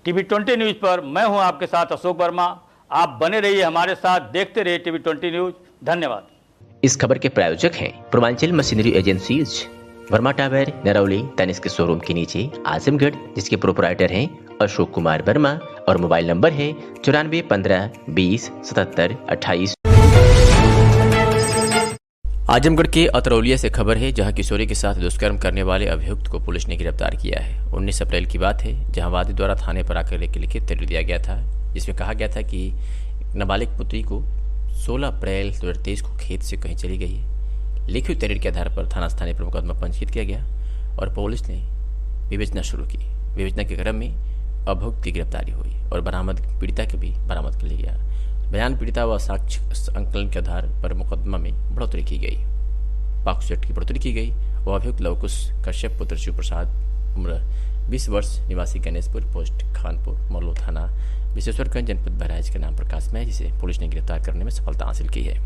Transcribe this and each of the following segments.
TV20 news पर मैं हूं आपके साथ अशोक वर्मा। आप बने रहिए हमारे साथ, देखते रहिए TV20 न्यूज़। धन्यवाद। इस खबर के प्रायोजक हैं Purvanchal machinery agencies, Verma tower, Narauli, Tanishq के शोरूम के नीचे, आजमगढ़, जिसके प्रोपराइटर हैं अशोक कुमार वर्मा और मोबाइल नंबर है 94 15 20 77 28। आजमगढ़ के अतरौलिया से खबर है, जहां किशोरी के साथ दुष्कर्म करने वाले अभियुक्त को पुलिस ने गिरफ्तार किया है। 19 अप्रैल की बात है, जहां वादी द्वारा थाने पर आकर एक लिखित तहरीर दिया गया था, जिसमें कहा गया था कि नाबालिग पुत्री को 16 अप्रैल 2023 को खेत से कहीं चली गई है। लिखित तहरीर के आधार पर थाना स्थानीय पर मुकदमा पंजीकृत किया गया और पुलिस ने विवेचना शुरू की। विवेचना के क्रम में अभियुक्त की गिरफ्तारी हुई और बरामद पीड़िता के भी बरामद कर लिया गया। बयान पीड़िता व साक्ष्य संकलन के आधार पर मुकदमा में बढ़ोतरी की गई, पॉक्सो एक्ट की बढ़ोतरी की गई। वह अभियुक्त लवकुश कश्यप पुत्र शिव प्रसाद, उम्र 20 वर्ष, निवासी गणेशपुर पोस्ट खानपुर, मल्लो थाना, विश्वेश्वरगंज, जनपद बहराइच के नाम प्रकाश में है, जिसे पुलिस ने गिरफ्तार करने में सफलता हासिल की है।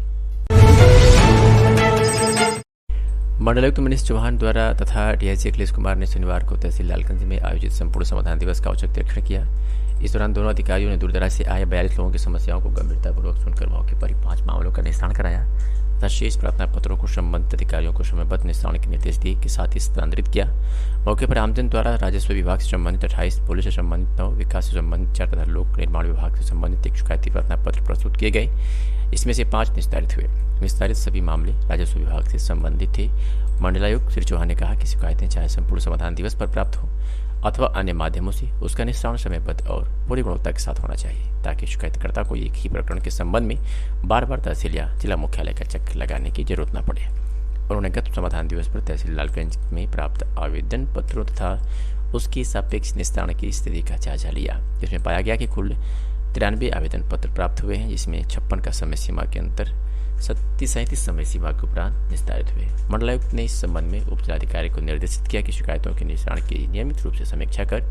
मंडलायुक्त मनीष चौहान द्वारा तथा डीआईजी अखिलेश कुमार ने शनिवार को तहसील लालगंज में आयोजित संपूर्ण समाधान दिवस का औचक निरीक्षण किया। इस दौरान दोनों अधिकारियों ने दूरदराज से आए 42 लोगों की समस्याओं को गंभीरतापूर्वक सुनकर मौके पर 5 मामलों का निस्तारण कराया तथा शेष प्रार्थना पत्रों को संबंधित अधिकारियों को समयबद्ध निस्तारण के निर्देश दिए के साथ ही स्थानांतरित किया। मौके पर आमजन द्वारा राजस्व विभाग से संबंधित 28, पुलिस से संबंधित 9, विकास से संबंधित 4 तथा लोक निर्माण विभाग से संबंधित 1 शिकायती प्रार्थना पत्र प्रस्तुत किए गए। इसमें से 5 निस्तारित हुए। निस्तारित सभी मामले राजस्व विभाग से संबंधित थे। मंडलायुक्त श्री चौहान ने कहा कि शिकायतें चाहे संपूर्ण समाधान दिवस पर प्राप्त हो अथवा अन्य माध्यमों से, उसका निस्तारण समयबद्ध और पूरी गुणवत्ता के साथ होना चाहिए, ताकि शिकायतकर्ता को एक ही प्रकरण के संबंध में बार बार तहसील या जिला मुख्यालय का चक्कर लगाने की जरूरत न पड़े। उन्होंने गत समाधान दिवस पर तहसील लालगंज में प्राप्त आवेदन पत्रों तथा उसकी सापेक्ष निस्तारण की स्थिति का जायजा लिया, जिसमें पाया गया कि कुल 93 आवेदन पत्र प्राप्त हुए हैं, जिसमें 56 का समय सीमा के अंतर 37 समय सीमा के उपरांत निस्तारित हुए। मंडलायुक्त ने इस संबंध में उप जिलाधिकारी को निर्देशित किया कि शिकायतों के निस्तारण की नियमित रूप से समीक्षा कर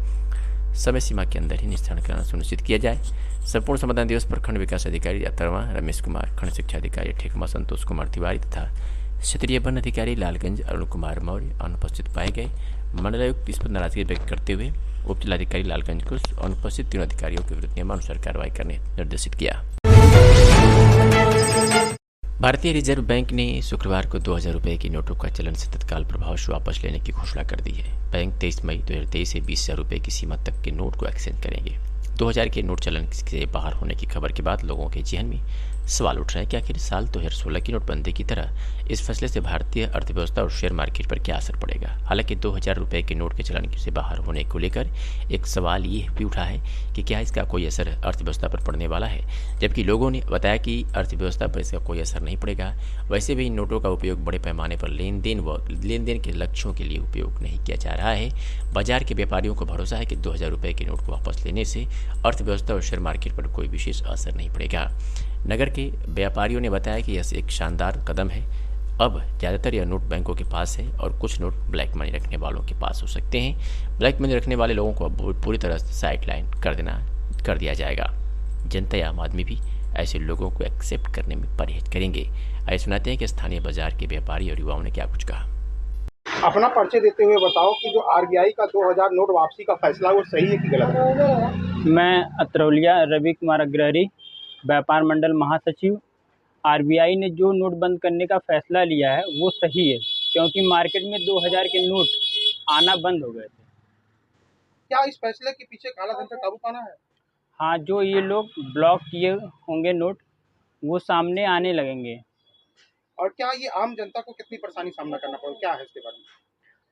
समय सीमा के अंदर ही निस्तारण कराना सुनिश्चित किया जाए। संपूर्ण समाधान दिवस पर खंड विकास अधिकारी अतरवा रमेश कुमार, खंड शिक्षा अधिकारी ठेकमा संतोष कुमार तिवारी तथा क्षेत्रीय वन अधिकारी लालगंज अरुण कुमार मौर्य अनुपस्थित पाए गए। मंडलायुक्त इस पर नाराजगी व्यक्त करते हुए उप जिलाधिकारी लालगंज को अनुपस्थित 3 अधिकारियों के विरुद्ध नियमानुसार कार्रवाई करने निर्देशित किया। भारतीय रिजर्व बैंक ने शुक्रवार को 2000 रुपये की नोटों का चलन से तत्काल प्रभाव से वापस लेने की घोषणा कर दी है। बैंक 23 मई 2023 से 20,000 रुपये की सीमा तक के नोट को एक्सचेंज करेंगे। 2000 के नोट चलन से बाहर होने की खबर के बाद लोगों के जहन में सवाल उठ रहे हैं कि आखिर साल 2016 की नोटबंदी की तरह इस फैसले से भारतीय अर्थव्यवस्था और शेयर मार्केट पर क्या असर पड़ेगा। हालांकि 2000 रुपये के नोट के चलन से बाहर होने को लेकर एक सवाल ये भी उठा है कि क्या इसका कोई असर अर्थव्यवस्था पर पड़ने वाला है, जबकि लोगों ने बताया कि अर्थव्यवस्था पर इसका कोई असर नहीं पड़ेगा। वैसे भी इन नोटों का उपयोग बड़े पैमाने पर लेन देन के लक्ष्यों के लिए उपयोग नहीं किया जा रहा है। बाजार के व्यापारियों को भरोसा है कि 2000 रुपये के नोट को वापस लेने से अर्थव्यवस्था और शेयर मार्केट पर कोई विशेष असर नहीं पड़ेगा। नगर के व्यापारियों ने बताया कि यह एक शानदार कदम है। अब ज़्यादातर यह नोट बैंकों के पास है और कुछ नोट ब्लैक मनी रखने वालों के पास हो सकते हैं। ब्लैक मनी रखने वाले लोगों को अब पूरी तरह से साइडलाइन कर दिया जाएगा। जनता या आम आदमी भी ऐसे लोगों को एक्सेप्ट करने में परहेज करेंगे। आइए सुनाते हैं कि स्थानीय बाजार के व्यापारी और युवाओं ने क्या कुछ कहा। अपना परिचय देते हुए बताओ कि जो आरबीआई का 2000 नोट वापसी का फैसला वो सही है कि गलत है? मैं अतरौलिया रवि कुमार अग्रहरी, व्यापार मंडल महासचिव। आरबीआई ने जो नोट बंद करने का फैसला लिया है वो सही है, क्योंकि मार्केट में 2000 के नोट आना बंद हो गए थे। क्या इस फैसले के पीछे काला धन पर काबू पाना है? हाँ, जो ये लोग ब्लॉक किए होंगे नोट, वो सामने आने लगेंगे। और क्या ये आम जनता को कितनी परेशानी सामना करना पड़ेगा, क्या है इसके बारे में?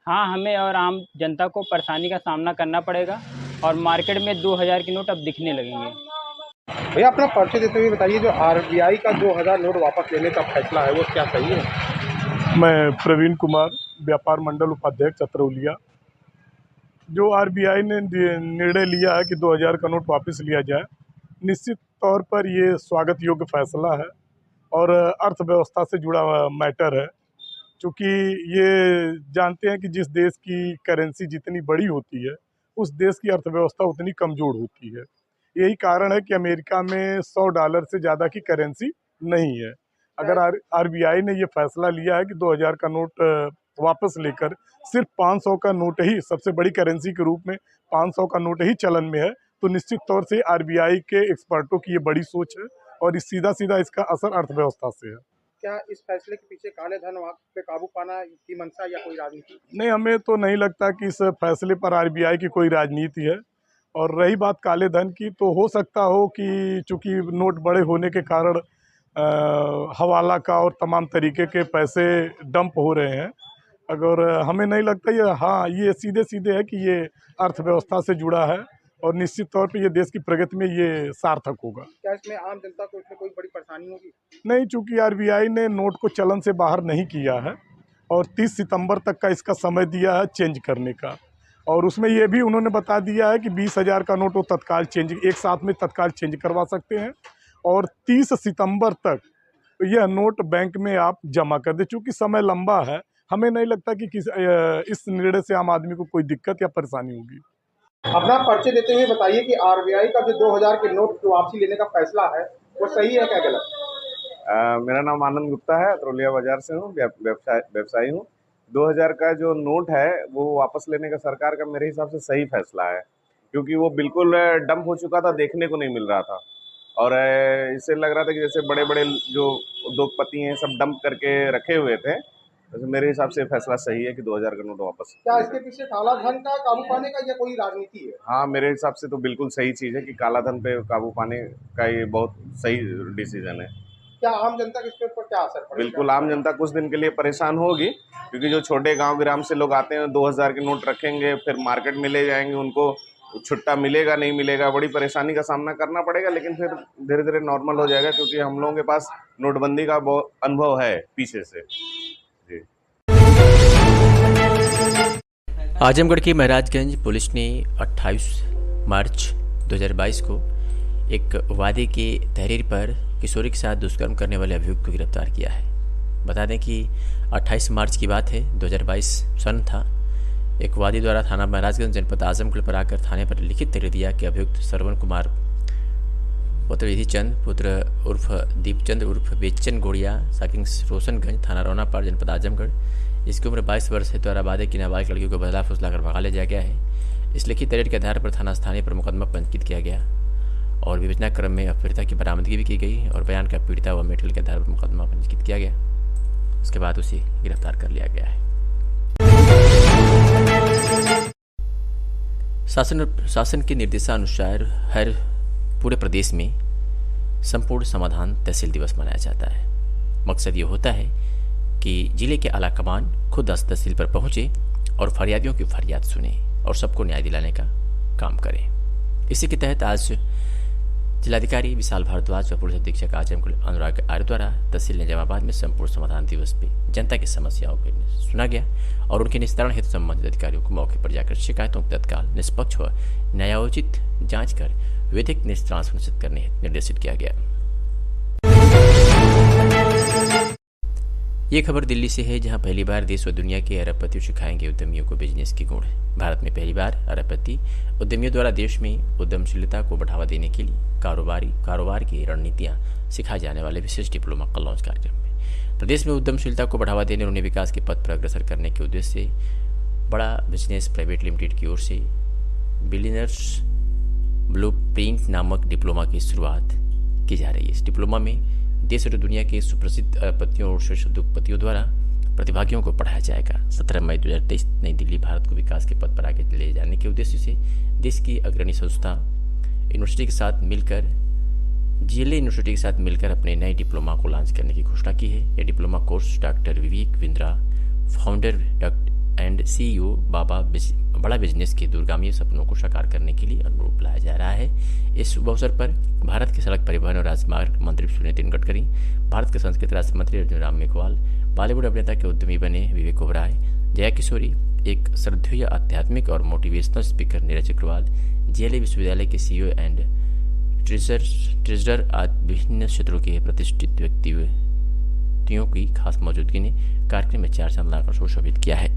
हाँ, हमें और आम जनता को परेशानी का सामना करना पड़ेगा और मार्केट में 2000 के नोट अब दिखने लगेंगे। भैया अपना परिचय देते हुए बताइए, जो आरबीआई का 2000 नोट वापस लेने का फैसला है वो क्या सही है? मैं प्रवीण कुमार, व्यापार मंडल उपाध्यक्ष अतरौलिया। जो आरबीआई ने निर्णय लिया है कि 2000 का नोट वापस लिया जाए, निश्चित तौर पर ये स्वागत योग्य फैसला है और अर्थव्यवस्था से जुड़ा मैटर है। क्योंकि ये जानते हैं कि जिस देश की करेंसी जितनी बड़ी होती है, उस देश की अर्थव्यवस्था उतनी कमज़ोर होती है। यही कारण है कि अमेरिका में $100 से ज़्यादा की करेंसी नहीं है। अगर आरबीआई ने ये फैसला लिया है कि 2000 का नोट वापस लेकर सिर्फ 500 का नोट ही, सबसे बड़ी करेंसी के रूप में 500 का नोट ही चलन में है, तो निश्चित तौर से आरबीआई के एक्सपर्टों की ये बड़ी सोच है और इस सीधा सीधा इसका असर अर्थव्यवस्था से है। क्या इस फैसले के पीछे काले धन पे काबू पाना की मंशा या कोई राजनीति? नहीं, हमें तो नहीं लगता कि इस फैसले पर आरबीआई की कोई राजनीति है। और रही बात काले धन की, तो हो सकता हो कि चूंकि नोट बड़े होने के कारण हवाला का और तमाम तरीके के पैसे डंप हो रहे हैं। अगर हमें नहीं लगता ये सीधे सीधे है कि ये अर्थव्यवस्था से जुड़ा है और निश्चित तौर पे ये देश की प्रगति में ये सार्थक होगा। क्या इसमें आम जनता को इसमें कोई बड़ी परेशानी होगी? नहीं, चूंकि आरबीआई ने नोट को चलन से बाहर नहीं किया है और 30 सितंबर तक का इसका समय दिया है चेंज करने का, और उसमें ये भी उन्होंने बता दिया है कि 20,000 का नोट वो तत्काल चेंज, एक साथ में तत्काल चेंज करवा सकते हैं और 30 सितंबर तक यह नोट बैंक में आप जमा कर दे। चूँकि समय लंबा है, हमें नहीं लगता कि इस निर्णय से आम आदमी को कोई दिक्कत या परेशानी होगी। अपना परिचय देते हुए बताइए कि आरबीआई का जो 2000 के नोट वापसी लेने का फैसला है वो सही है क्या गलत? मेरा नाम आनंद गुप्ता है, अतरौलिया बाजार से हूँ, व्यवसायी हूँ। 2000 का जो नोट है वो वापस लेने का सरकार का मेरे हिसाब से सही फैसला है, क्योंकि वो बिल्कुल डंप हो चुका था, देखने को नहीं मिल रहा था और इससे लग रहा था कि जैसे बड़े बड़े जो उद्योगपति हैं सब डंप करके रखे हुए थे। तो मेरे हिसाब से फैसला सही है कि 2000 का नोट वापस। क्या इसके पीछे काला धन का काबू पाने का या कोई राजनीति है? हाँ, मेरे हिसाब से तो बिल्कुल सही चीज़ है कि काला धन पे काबू पाने का ये बहुत सही डिसीजन है। क्या आम जनता के इसके ऊपर क्या असर पड़ेगा? बिल्कुल, आम जनता कुछ दिन के लिए परेशान होगी, क्योंकि जो छोटे गांव ग्राम से लोग आते हैं 2000 के नोट रखेंगे, फिर मार्केट में ले जाएंगे, उनको छुट्टा मिलेगा नहीं मिलेगा, बड़ी परेशानी का सामना करना पड़ेगा। लेकिन फिर धीरे धीरे नॉर्मल हो जाएगा, क्योंकि हम लोगों के पास नोटबंदी का बहुत अनुभव है पीछे से। जी। आजमगढ़ की महाराजगंज पुलिस ने 28 मार्च 2022 को एक वादे के तहरीर पर किशोरी के साथ दुष्कर्म करने वाले अभियुक्त को गिरफ्तार किया है। बता दें कि 28 मार्च की बात है, 2022 सन था। एक वादी द्वारा थाना महाराजगंज जनपद आजमगढ़ पर आकर थाने पर लिखित तहरीर दिया कि अभियुक्त श्रवण कुमार पुत्र विधि चंद पुत्र उर्फ दीपचंद उर्फ बेचन गोड़िया साकिंग रोशनगंज थाना रौनापाड़ जनपद आजमगढ़, इसकी उम्र 22 वर्ष है, द्वारा वादे की नाबालिग लड़कियों को बदला फुसला कर भगा ले जाया गया है। इस लिखित तहरीर के आधार पर थाना स्थानीय पर मुकदमा पंजीकृत किया गया और विवेचना क्रम में अपीड़िता की बरामदगी भी की गई और बयान का पीड़िता व मेडिकल के आधार पर मुकदमा पंजीकृत किया गया। उसके बाद उसे गिरफ्तार कर लिया गया है। शासन के निर्देशानुसार हर पूरे प्रदेश में संपूर्ण समाधान तहसील दिवस मनाया जाता है। मकसद ये होता है कि जिले के आला कमान खुद तहसील पर पहुंचे और फरियादियों की फरियाद सुने और सबको न्याय दिलाने का काम करें। इसी के तहत आज जिलाधिकारी विशाल भारद्वाज व पुलिस अधीक्षक आजमगढ़ अनुराग आर्य द्वारा तहसील निजामाबाद में संपूर्ण समाधान दिवस पे जनता की समस्याओं को सुना गया और उनके निस्तारण हेतु संबंधित अधिकारियों को मौके पर जाकर शिकायतों की तत्काल निष्पक्ष व न्यायोचित जांच कर विधिक निस्तारण सुनिश्चित करने हेतु निर्देशित किया गया। ये खबर दिल्ली से है, जहां पहली बार देश व दुनिया के अरबपतियों सिखाएंगे उद्यमियों को बिजनेस के गुण। भारत में पहली बार अरबपति उद्यमियों द्वारा देश में उद्यमशीलता को बढ़ावा देने के लिए कारोबार की रणनीतियां सिखाए जाने वाले विशेष डिप्लोमा का लॉन्च कार्यक्रम में प्रदेश में उद्यमशीलता को बढ़ावा देने और उन्हें विकास के पथ पर अग्रसर करने के उद्देश्य से बड़ा बिजनेस प्राइवेट लिमिटेड की ओर से बिलियनर्स ब्लूप्रिंट नामक डिप्लोमा की शुरुआत की जा रही है। इस डिप्लोमा में देश और दुनिया के सुप्रसिद्ध अरबपतियों और श्रेष्ठ उद्योगपतियों द्वारा प्रतिभागियों को पढ़ाया जाएगा। 17 मई 2023 नई दिल्ली भारत को विकास के पथ पर आगे ले जाने के उद्देश्य से देश की अग्रणी संस्था यूनिवर्सिटी के साथ मिलकर जिले यूनिवर्सिटी के साथ मिलकर अपने नए डिप्लोमा को लॉन्च करने की घोषणा की है। यह diploma course doctor Vivek Bindra founder and CEO बाबा बड़ा बिजनेस के दूरगामी सपनों को साकार करने के लिए अनुरूप लाया जा रहा है। इस शुभ अवसर पर भारत के सड़क परिवहन और राजमार्ग मंत्री श्री नितिन गडकरी, भारत के संस्कृति राज्य मंत्री अर्जुन राम मेघवाल, बॉलीवुड अभिनेता के उद्यमी बने विवेक ओबराय, जया किशोरी, एक श्रद्धेय आध्यात्मिक और motivational speaker Neeraj Agarwal, JLA विश्वविद्यालय के CEO एंड ट्रेजरर आदि विभिन्न क्षेत्रों के प्रतिष्ठित व्यक्तियों की खास मौजूदगी ने कार्यक्रम में 4 चांद लगाकर सुशोभित किया है।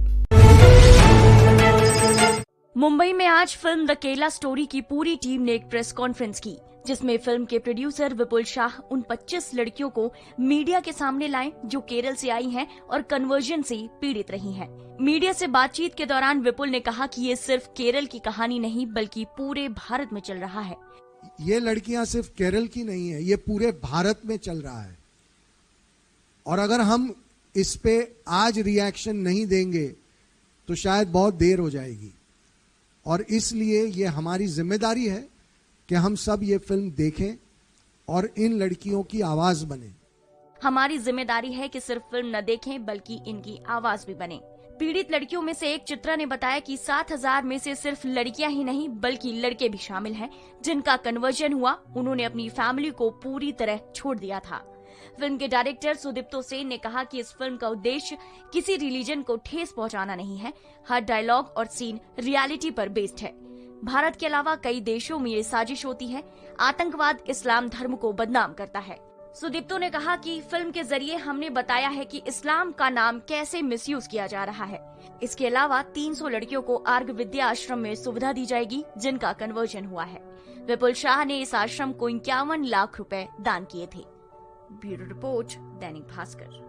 मुंबई में आज फिल्म द केरला स्टोरी की पूरी टीम ने एक प्रेस कॉन्फ्रेंस की, जिसमें फिल्म के प्रोड्यूसर विपुल शाह उन 25 लड़कियों को मीडिया के सामने लाए जो केरल से आई हैं और कन्वर्जन से पीड़ित रही हैं। मीडिया से बातचीत के दौरान विपुल ने कहा कि ये सिर्फ केरल की कहानी नहीं बल्कि पूरे भारत में चल रहा है। ये लड़कियां सिर्फ केरल की नहीं है, ये पूरे भारत में चल रहा है और अगर हम इस पे आज रिएक्शन नहीं देंगे तो शायद बहुत देर हो जाएगी और इसलिए ये हमारी जिम्मेदारी है कि हम सब ये फिल्म देखें और इन लड़कियों की आवाज बने। हमारी जिम्मेदारी है कि सिर्फ फिल्म न देखें बल्कि इनकी आवाज भी बने। पीड़ित लड़कियों में से एक चित्रा ने बताया कि 7,000 में से सिर्फ लड़कियां ही नहीं बल्कि लड़के भी शामिल हैं जिनका कन्वर्जन हुआ। उन्होंने अपनी फैमिली को पूरी तरह छोड़ दिया था। फिल्म के डायरेक्टर सुदीप्तो सेन ने कहा कि इस फिल्म का उद्देश्य किसी रिलीजन को ठेस पहुंचाना नहीं है। हर डायलॉग और सीन रियलिटी पर बेस्ड है। भारत के अलावा कई देशों में ये साजिश होती है। आतंकवाद इस्लाम धर्म को बदनाम करता है। सुदीप्तो ने कहा कि फिल्म के जरिए हमने बताया है कि इस्लाम का नाम कैसे मिसयूज किया जा रहा है। इसके अलावा 300 लड़कियों को आर्ग विद्या आश्रम में सुविधा दी जाएगी जिनका कन्वर्जन हुआ है। विपुल शाह ने इस आश्रम को 51 लाख रुपए दान किए थे। Bureau report, Dainik Bhaskar.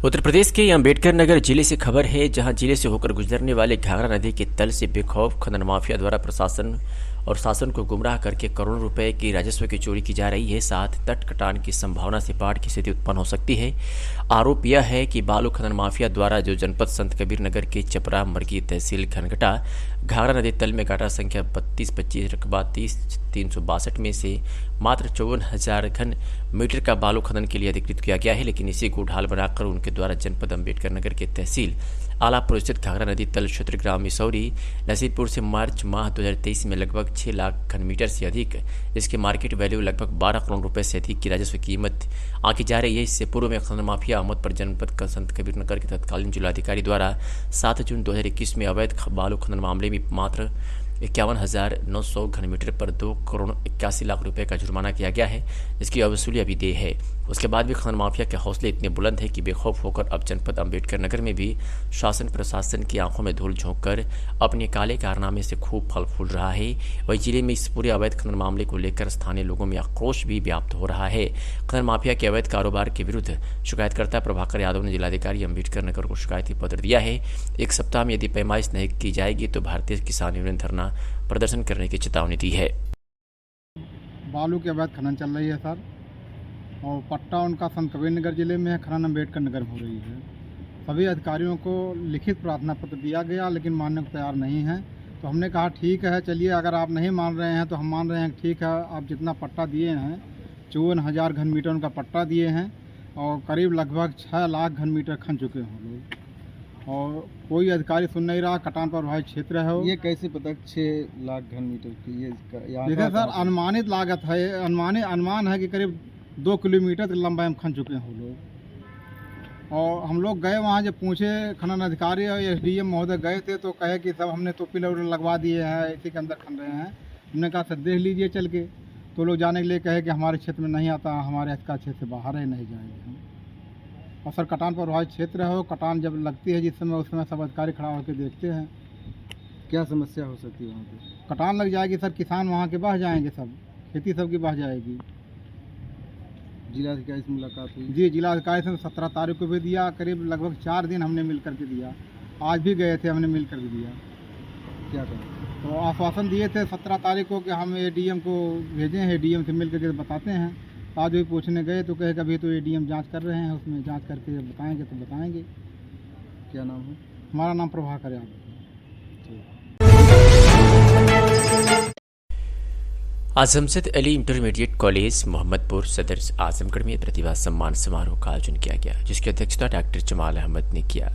उत्तर प्रदेश के अंबेडकर नगर जिले से खबर है, जहां जिले से होकर गुजरने वाले घाघरा नदी के तल से बेखौफ खनन माफिया द्वारा प्रशासन और शासन को गुमराह करके करोड़ों रुपए की राजस्व की चोरी की जा रही है। साथ तट कटान की संभावना से बाढ़ की स्थिति उत्पन्न हो सकती है। आरोप यह है कि बालू खनन माफिया द्वारा जो जनपद संत कबीर नगर के चपरा मरगी तहसील घनघटा घाघरा नदी तल में गाटा संख्या 3225 रकबा 30,362 में से मात्र 54,000 घन मीटर का बालू खनन के लिए अधिकृत किया गया है, लेकिन इसी को ढाल बनाकर उनके द्वारा जनपद अंबेडकर नगर के तहसील आलापुर स्थित घाघरा नदी तल क्षेत्र ग्राम मिसौरी नसीरपुर से मार्च माह 2023 में लगभग 6 लाख घन मीटर से अधिक, इसके मार्केट वैल्यू लगभग 12 करोड़ रुपए से अधिक की राजस्व कीमत आंकी जा रही है। इससे पूर्व में खनन माफिया अहमद पर जनपद का संत कबीर नगर के तत्कालीन जिलाधिकारी द्वारा 7 जून 2021 में अवैध बालू खनन मामले में मात्र 51,900 घन मीटर पर 2 करोड़ 81 लाख रुपए का जुर्माना किया गया है, जिसकी वसूली अभी देय है। उसके बाद भी खनन माफिया के हौसले इतने बुलंद है कि बेखौफ होकर अब जनपद अंबेडकर नगर में भी शासन प्रशासन की आंखों में धूल झोंक कर अपने काले कारनामे से खूब फल फूल रहा है। वही जिले में इस पूरे अवैध खनन मामले को लेकर स्थानीय लोगों में आक्रोश भी व्याप्त हो रहा है। खनन माफिया के अवैध कारोबार के विरुद्ध शिकायतकर्ता प्रभाकर यादव ने जिलाधिकारी अंबेडकर नगर को शिकायती पत्र दिया है। 1 सप्ताह में यदि पैमाइश नहीं की जाएगी तो भारतीय किसान यूनियन धरना प्रदर्शन करने की चेतावनी दी है। बालू के अवैध खनन चल रही है सर, और पट्टा उनका संत कबीर नगर जिले में है, खनन अंबेडकर नगर में हो रही है। सभी अधिकारियों को लिखित प्रार्थना पत्र दिया गया लेकिन मानने को तैयार नहीं है। तो हमने कहा ठीक है, चलिए अगर आप नहीं मान रहे हैं तो हम मान रहे हैं, ठीक है आप जितना पट्टा दिए हैं 54,000 घन मीटर उनका पट्टा दिए हैं और करीब लगभग 6 लाख घन मीटर खन चुके हैं लोग, और कोई अधिकारी सुन नहीं रहा। कटान प्रभावित क्षेत्र है। ये कैसे पता 6 लाख घन मीटर की? ये देखिए सर, अनुमानित लागत है, अनुमान है कि करीब 2 किलोमीटर तक लंबाई में खन चुके हैं वो लोग। और हम लोग गए वहाँ, जब पूछे खनन अधिकारी और SDM महोदय गए थे तो कहे कि सब हमने तो पिलर लगवा दिए हैं, इसी के अंदर खन रहे हैं। हमने कहा सर देख लीजिए चल के, तो लोग जाने के लिए कहे कि हमारे क्षेत्र में नहीं आता, हमारे इसका क्षेत्र से बाहर है, नहीं जाएंगे हम। और सर कटान प्रभावित क्षेत्र है, कटान जब लगती है जिस समय, उस समय सब अधिकारी खड़ा होकर देखते हैं। क्या समस्या हो सकती है वहाँ पे? कटान लग जाएगी सर, किसान वहाँ के बह जाएंगे, सब खेती सबकी बह जाएगी। जिलाधिकारी से मुलाकात हुई? जी, जिलाधिकारी से 17 तारीख को भी दिया, करीब लगभग 4 दिन हमने मिल करके दिया। आज भी गए थे, हमने मिल करके दिया। क्या कहा? तो आश्वासन दिए थे 17 तारीख को कि हम ADM को भेजे हैं, ADM से मिल करके बताते हैं। आज भी पूछने गए तो कहे कभी तो ADM जांच कर रहे हैं, उसमें जांच करके बताएंगे तो बताएंगे। क्या नाम है? हमारा नाम प्रभाकर यादव। आजमजद अली इंटरमीडिएट कॉलेज मोहम्मदपुर सदर आजमगढ़ में प्रतिभा सम्मान समारोह का आयोजन किया गया, जिसकी अध्यक्षता डॉक्टर जमाल अहमद ने किया।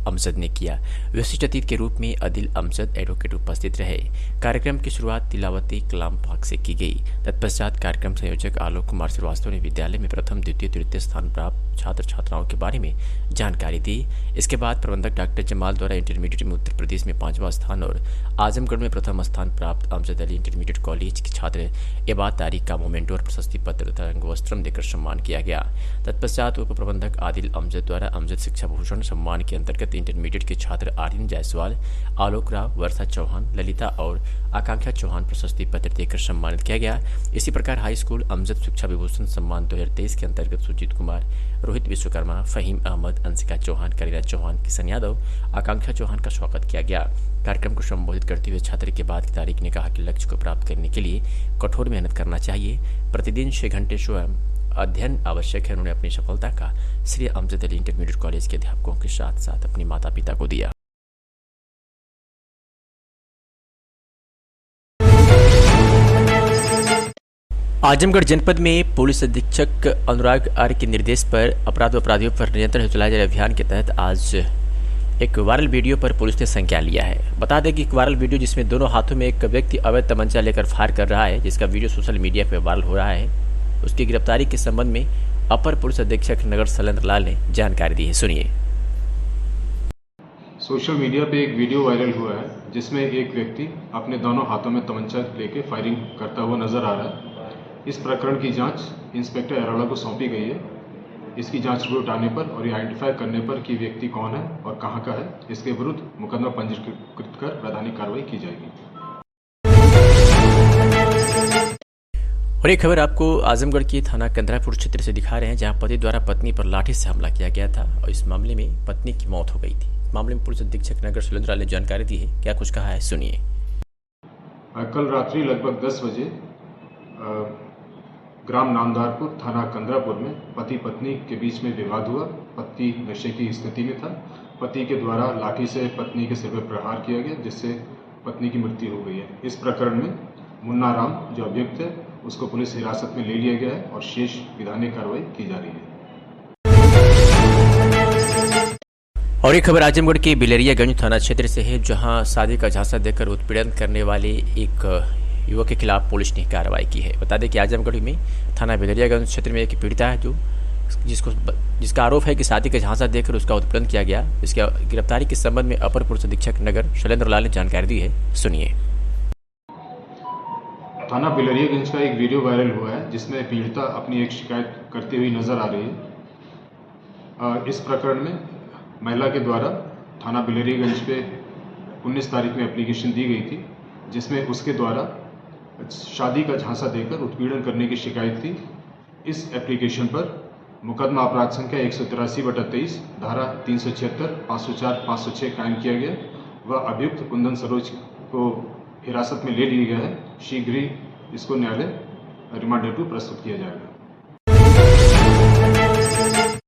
अमजद ने किया। विशिष्ट अतिथि के रूप में आदिल अमजद एडवोकेट उपस्थित रहे। कार्यक्रम की शुरुआत तिलावती कलाम पाक से की गई। तत्पश्चात कार्यक्रम संयोजक आलोक कुमार श्रीवास्तव ने विद्यालय में प्रथम, द्वितीय, तृतीय स्थान प्राप्त छात्र छात्राओं के बारे में जानकारी दी। इसके बाद प्रबंधक डॉक्टर जमाल द्वारा इंटरमीडिएट में उत्तर प्रदेश में 5वां स्थान और आजमगढ़ में प्रथम स्थान प्राप्त अमजद अली इंटरमीडिएट कॉलेज के छात्र इबाद तारिक का मोमेंटो और प्रशस्ति पत्र तथा अंगवस्त्रम देकर सम्मान किया गया। तत्पश्चात उप प्रबंधक आदिल अमजद द्वारा अमजद शिक्षा भूषण सम्मान के अंतर्गत इंटरमीडिएट के छात्र आर्यन जायसवाल, आलोक राव, वर्षा चौहान, ललिता और आकांक्षा चौहान प्रशस्ति पत्र देकर सम्मानित किया गया। इसी प्रकार हाई स्कूल अमजद शिक्षा विभूषण सम्मान 2023 के अंतर्गत सुजीत कुमार, रोहित विश्वकर्मा, फहीम अहमद, अंशिका चौहान, करीना चौहान, किशन यादव, आकांक्षा चौहान का स्वागत किया गया। कार्यक्रम को संबोधित करते हुए छात्र के बाद तारिक ने कहा कि लक्ष्य को प्राप्त करने के लिए कठोर मेहनत करना चाहिए। प्रतिदिन 6 घंटे स्वयं अध्ययन आवश्यक है। उन्होंने अपनी सफलता का श्रेय अमजद अली इंटरमीडिएट कॉलेज के अध्यापकों के साथ साथ अपने माता पिता को दिया। आजमगढ़ जनपद में पुलिस अधीक्षक अनुराग आर्य के निर्देश पर अपराधियों पर नियंत्रण चलाए जा रहे अभियान के तहत आज एक वायरल वीडियो पर पुलिस ने संज्ञान लिया है। बता दें कि एक वायरल वीडियो जिसमें दोनों हाथों में एक व्यक्ति अवैध तमंचा लेकर फायर कर रहा है, जिसका वीडियो सोशल मीडिया पर वायरल हो रहा है, उसकी गिरफ्तारी के संबंध में अपर पुलिस अधीक्षक नगर शैलेंद्र लाल ने जानकारी दी है। सुनिए। सोशल मीडिया पे एक वीडियो वायरल हुआ है जिसमें एक व्यक्ति अपने दोनों हाथों में तमंचा लेके फायरिंग करता हुआ नजर आ रहा है। इस प्रकरण की जांच इंस्पेक्टर अरोड़ा को सौंपी गई है। इसकी जांच रिपोर्ट आने पर और आइडेंटिफाई करने पर कि व्यक्ति कौन है और कहां का है, इसके विरुद्ध मुकदमा पंजीकृत कर वैधानिक कार्रवाई की जाएगी। और एक खबर आपको आजमगढ़ के थाना कंदरापुर क्षेत्र से दिखा रहे हैं, जहां पति द्वारा पत्नी पर लाठी से हमला किया गया था और इस मामले में पत्नी की मौत हो गई थी। मामले में पुलिस अधीक्षक नगर शैलेंद्र ने जानकारी दी है। क्या कुछ कहा है, सुनिए। कल रात्रि लगभग 10 बजे ग्राम नामदारपुर थाना कंदरापुर में पति पत्नी के बीच में विवाद हुआ। पति नशे की स्थिति में था। पति के द्वारा लाठी से पत्नी के सिर पर प्रहार किया गया, जिससे पत्नी की मृत्यु हो गई है। इस प्रकरण में मुन्ना राम जो अभियुक्त है उसको पुलिस हिरासत में ले लिया गया है और शेष विधानिक कार्रवाई की जा रही है। और एक खबर आजमगढ़ के बिलरियागंज थाना क्षेत्र से है, जहां शादी का झांसा देकर उत्पीड़न करने वाले एक युवक के खिलाफ पुलिस ने कार्रवाई की है। बता दें कि आजमगढ़ में थाना बिलरियागंज क्षेत्र में एक पीड़िता है जिसका आरोप है कि शादी का झांसा देकर उसका उत्पीड़न किया गया। इसकी गिरफ्तारी के संबंध में अपर पुलिस अधीक्षक नगर शैलेंद्र लाल ने जानकारी दी है। सुनिए। थाना बिलरियागंज का एक वीडियो वायरल हुआ है जिसमें पीड़िता अपनी एक शिकायत करती हुई नजर आ रही है। इस प्रकरण में महिला के द्वारा थाना बिलरियागंज पे 19 तारीख में एप्लीकेशन दी गई थी, जिसमें उसके द्वारा शादी का झांसा देकर उत्पीड़न करने की शिकायत थी। इस एप्लीकेशन पर मुकदमा अपराध संख्या 183/23 धारा 376, 504, 506 कायम किया गया। वह अभियुक्त कुंदन सरोज को हिरासत में ले लिया गया है। शीघ्र ही इसको न्यायालय रिमांड हेतु प्रस्तुत किया जाएगा।